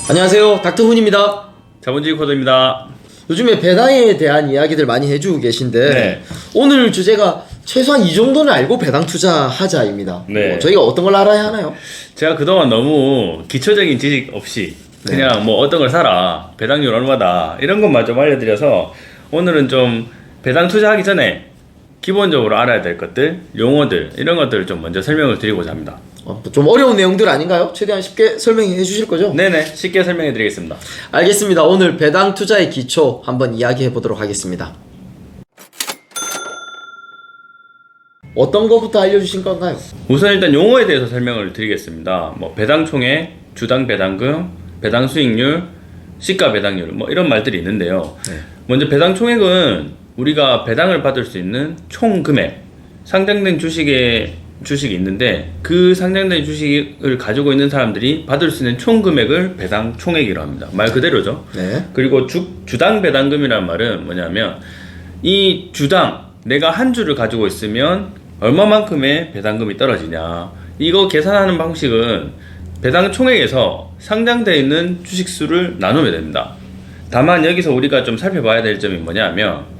안녕하세요, 닥터훈입니다. 자본주의 코드입니다. 요즘에 배당에 대한 이야기들 많이 해주고 계신데 네. 오늘 주제가 최소한 이 정도는 알고 배당 투자하자입니다. 네. 저희가 어떤 걸 알아야 하나요? 제가 그동안 너무 기초적인 지식 없이 그냥 뭐 어떤 걸 사라, 배당률 얼마다 이런 것만 좀 알려드려서 오늘은 좀 배당 투자하기 전에 기본적으로 알아야 될 것들, 용어들 이런 것들을 좀 먼저 설명을 드리고자 합니다. 좀 어려운 내용들 아닌가요? 최대한 쉽게 설명해 주실 거죠? 네네, 쉽게 설명해 드리겠습니다. 알겠습니다. 오늘 배당 투자의 기초 한번 이야기해 보도록 하겠습니다. 어떤 거부터 알려주신 건가요? 우선 일단 용어에 대해서 설명을 드리겠습니다. 뭐 배당 총액, 주당 배당금, 배당 수익률, 시가 배당률 뭐 이런 말들이 있는데요. 먼저 배당 총액은 우리가 배당을 받을 수 있는 총 금액, 상장된 주식이 있는데 그 상장된 주식을 가지고 있는 사람들이 받을 수 있는 총 금액을 배당 총액이라고 합니다. 말 그대로죠. 네. 그리고 주당 배당금이라는 말은 뭐냐면 이 주당 내가 한 주를 가지고 있으면 얼마만큼의 배당금이 떨어지냐, 이거 계산하는 방식은 배당 총액에서 상장되어 있는 주식 수를 나누면 됩니다. 다만 여기서 우리가 좀 살펴봐야 될 점이 뭐냐면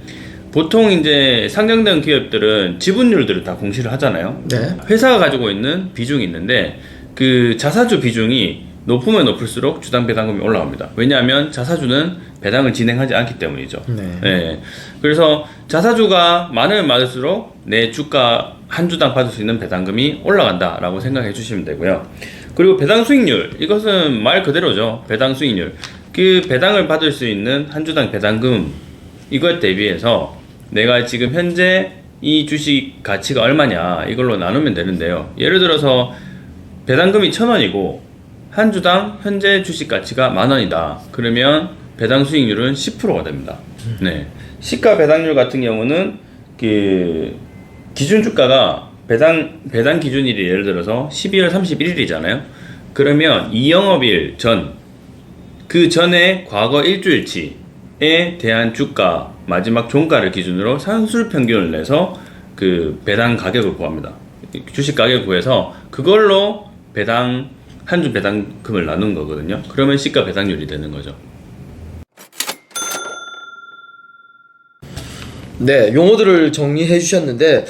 보통 이제 상장된 기업들은 지분율들을 다 공시를 하잖아요. 네. 회사가 가지고 있는 비중이 있는데 그 자사주 비중이 높으면 높을수록 주당 배당금이 올라갑니다. 왜냐하면 자사주는 배당을 진행하지 않기 때문이죠. 네. 그래서 자사주가 많으면 많을수록 내 주가 한 주당 받을 수 있는 배당금이 올라간다라고 생각해 주시면 되고요. 그리고 배당 수익률, 이것은 말 그대로죠. 배당 수익률. 그 배당을 받을 수 있는 한 주당 배당금, 이것 대비해서 내가 지금 현재 이 주식 가치가 얼마냐 이걸로 나누면 되는데요. 예를 들어서 배당금이 1,000원이고 한 주당 현재 주식 가치가 10,000원이다. 그러면 배당 수익률은 10%가 됩니다. 네. 시가 배당률 같은 경우는 그 기준 주가가 배당 기준일이 예를 들어서 12월 31일이잖아요. 그러면 이 영업일 전, 그 전에 과거 일주일치에 대한 주가 마지막 종가를 기준으로 산술 평균을 내서 그 배당 가격을 구합니다. 주식 가격을 구해서 그걸로 한 주 배당금을 나눈 거거든요. 그러면 시가 배당률이 되는 거죠. 네, 용어들을 정리해 주셨는데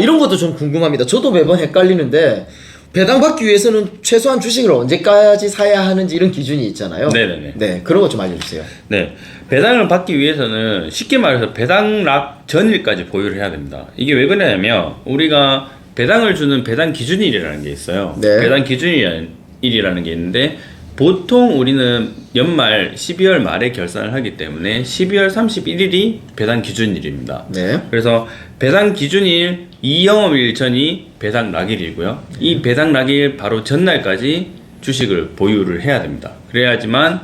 이런 것도 좀 궁금합니다. 저도 매번 헷갈리는데 배당 받기 위해서는 최소한 주식을 언제까지 사야 하는지 이런 기준이 있잖아요. 네네네. 네, 그런 것 좀 알려주세요. 네, 배당을 받기 위해서는 쉽게 말해서 배당락 전일까지 보유를 해야 됩니다. 이게 왜 그러냐면 우리가 배당을 주는 배당 기준일이라는 게 있어요. 네. 배당 기준일이라는 게 있는데 보통 우리는 연말 12월 말에 결산을 하기 때문에 12월 31일이 배당 기준일입니다. 네. 그래서 배당 기준일 2영업일 전이 배당 락일이고요. 이 배당 락일 바로 전날까지 주식을 보유를 해야 됩니다. 그래야지만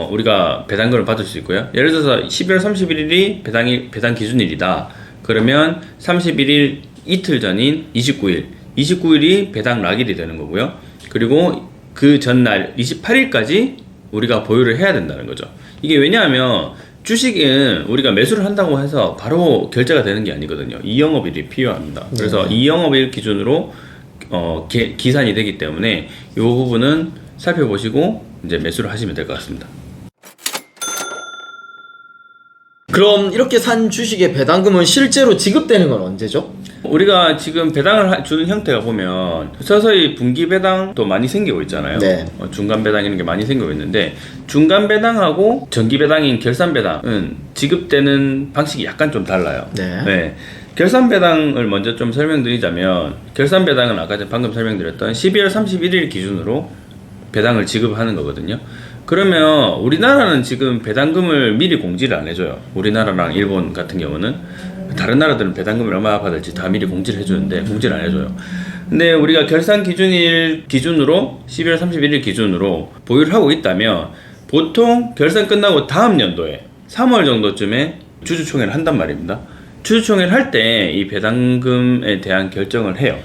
우리가 배당금을 받을 수 있고요. 예를 들어서 12월 31일이 배당 기준일이다. 그러면 31일 이틀 전인 29일이 배당 락일이 되는 거고요. 그리고 그 전날 28일까지 우리가 보유를 해야 된다는 거죠. 이게 왜냐하면 주식은 우리가 매수를 한다고 해서 바로 결제가 되는 게 아니거든요. 2영업일이 필요합니다. 그래서 2영업일 기준으로 기산이 되기 때문에 이 부분은 살펴보시고 이제 매수를 하시면 될 것 같습니다. 그럼 이렇게 산 주식의 배당금은 실제로 지급되는 건 언제죠? 우리가 지금 배당을 주는 형태가 보면 서서히 분기 배당도 많이 생기고 있잖아요. 네. 중간 배당 이런 게 많이 생기고 있는데 중간 배당하고 정기 배당인 결산 배당은 지급되는 방식이 약간 좀 달라요. 네. 결산 배당을 먼저 좀 설명드리자면 결산 배당은 아까 방금 설명드렸던 12월 31일 기준으로 배당을 지급하는 거거든요. 그러면 우리나라는 지금 배당금을 미리 공지를 안 해줘요. 우리나라랑 일본 같은 경우는 다른 나라들은 배당금을 얼마 받을지 다 미리 공지를 해주는데 공지를 안 해줘요. 근데 우리가 결산 기준일 기준으로 12월 31일 기준으로 보유를 하고 있다면 보통 결산 끝나고 다음 연도에 3월 정도쯤에 주주총회를 한단 말입니다. 주주총회를 할 때 이 배당금에 대한 결정을 해요.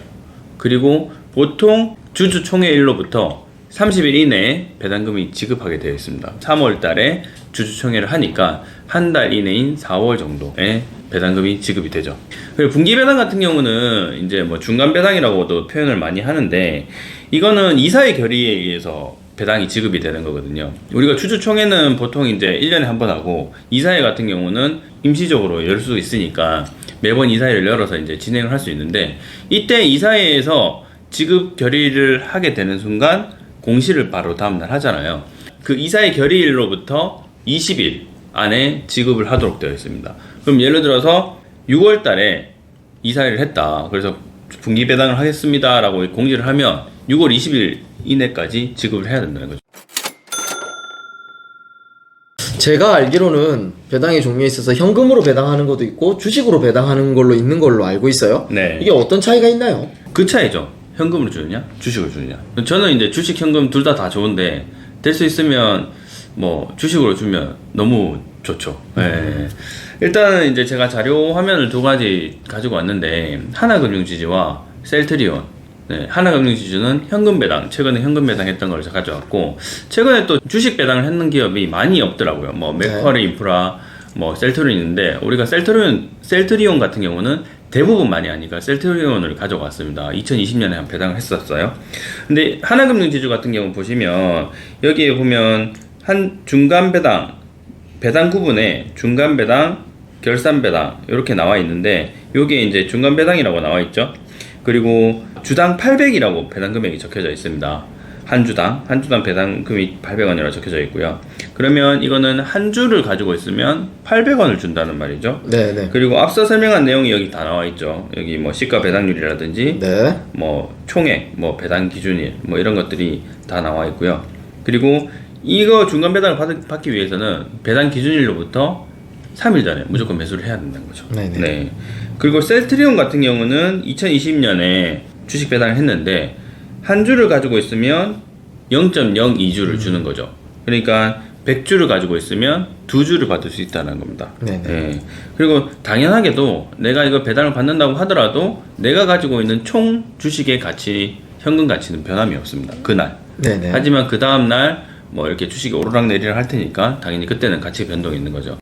그리고 보통 주주총회일로부터 30일 이내에 배당금이 지급하게 되어 있습니다. 3월 달에 주주총회를 하니까 한 달 이내인 4월 정도에 배당금이 지급이 되죠. 그리고 분기 배당 같은 경우는 이제 뭐 중간 배당이라고도 표현을 많이 하는데 이거는 이사의 결의에 의해서 배당이 지급이 되는 거거든요. 우리가 주주총회는 보통 이제 1년에 한 번 하고 이사회 같은 경우는 임시적으로 열 수 있으니까 매번 이사회를 열어서 이제 진행을 할 수 있는데, 이때 이사회에서 지급 결의를 하게 되는 순간 공시를 바로 다음날 하잖아요. 그 이사회 결의일로부터 20일 안에 지급을 하도록 되어 있습니다. 그럼 예를 들어서 6월 달에 이사회를 했다. 그래서 분기 배당을 하겠습니다 라고 공지를 하면 6월 20일 이내까지 지급을 해야 된다는 거죠. 제가 알기로는 배당의 종류에 있어서 현금으로 배당하는 것도 있고 주식으로 배당하는 걸로 있는 걸로 알고 있어요. 네. 이게 어떤 차이가 있나요? 그 차이죠. 현금으로 주느냐, 주식으로 주느냐. 저는 이제 주식, 현금 둘 다 좋은데 될 수 있으면 뭐 주식으로 주면 너무 좋죠. 네. 일단은 이제 제가 자료 화면을 두 가지 가지고 왔는데, 하나금융지주와 셀트리온. 네, 하나금융지주는 현금 배당, 최근에 현금 배당했던 걸 가져왔고, 최근에 또 주식 배당을 했는 기업이 많이 없더라고요. 뭐 맥쿼리 인프라, 뭐 셀트리온 있는데, 우리가 셀트리온 같은 경우는 대부분 많이 하니까 셀트리온을 가져왔습니다. 2020년에 한 배당을 했었어요. 근데 하나금융지주 같은 경우 보시면 여기에 보면 한 중간 배당, 배당 구분에 중간 배당, 결산 배당 이렇게 나와 있는데, 여기에 이제 중간 배당이라고 나와 있죠. 그리고 주당 800이라고 배당 금액이 적혀져 있습니다. 한 주당 배당금이 800원이라고 적혀져 있고요. 그러면 이거는 한 주를 가지고 있으면 800원을 준다는 말이죠. 네네. 그리고 앞서 설명한 내용이 여기 다 나와 있죠. 여기 뭐 시가 배당률이라든지, 네. 뭐 총액, 뭐 배당 기준일, 뭐 이런 것들이 다 나와 있고요. 그리고 이거 중간 배당을 받기 위해서는 배당 기준일로부터 3일 전에 무조건 매수를 해야 된다는 거죠. 네네. 네. 그리고 셀트리온 같은 경우는 2020년에 주식 배당을 했는데 한 주를 가지고 있으면 0.02주를 주는 거죠. 그러니까 100주를 가지고 있으면 2주를 받을 수 있다는 겁니다. 네네. 네. 그리고 당연하게도 내가 이거 배당을 받는다고 하더라도 내가 가지고 있는 총 주식의 가치, 현금 가치는 변함이 없습니다. 그날. 네네. 하지만 그 다음날 뭐 이렇게 주식이 오르락 내리락 할 테니까 당연히 그때는 가치 변동이 있는 거죠.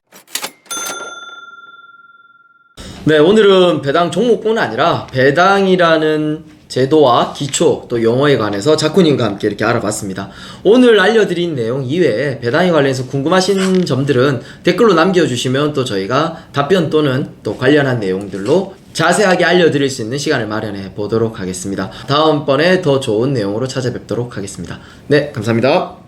네, 오늘은 배당 종목뿐 아니라 배당이라는 제도와 기초 또 용어에 관해서 자쿠님과 함께 이렇게 알아봤습니다. 오늘 알려드린 내용 이외에 배당에 관련해서 궁금하신 점들은 댓글로 남겨주시면 또 저희가 답변 또는 또 관련한 내용들로 자세하게 알려드릴 수 있는 시간을 마련해 보도록 하겠습니다. 다음번에 더 좋은 내용으로 찾아뵙도록 하겠습니다. 네, 감사합니다.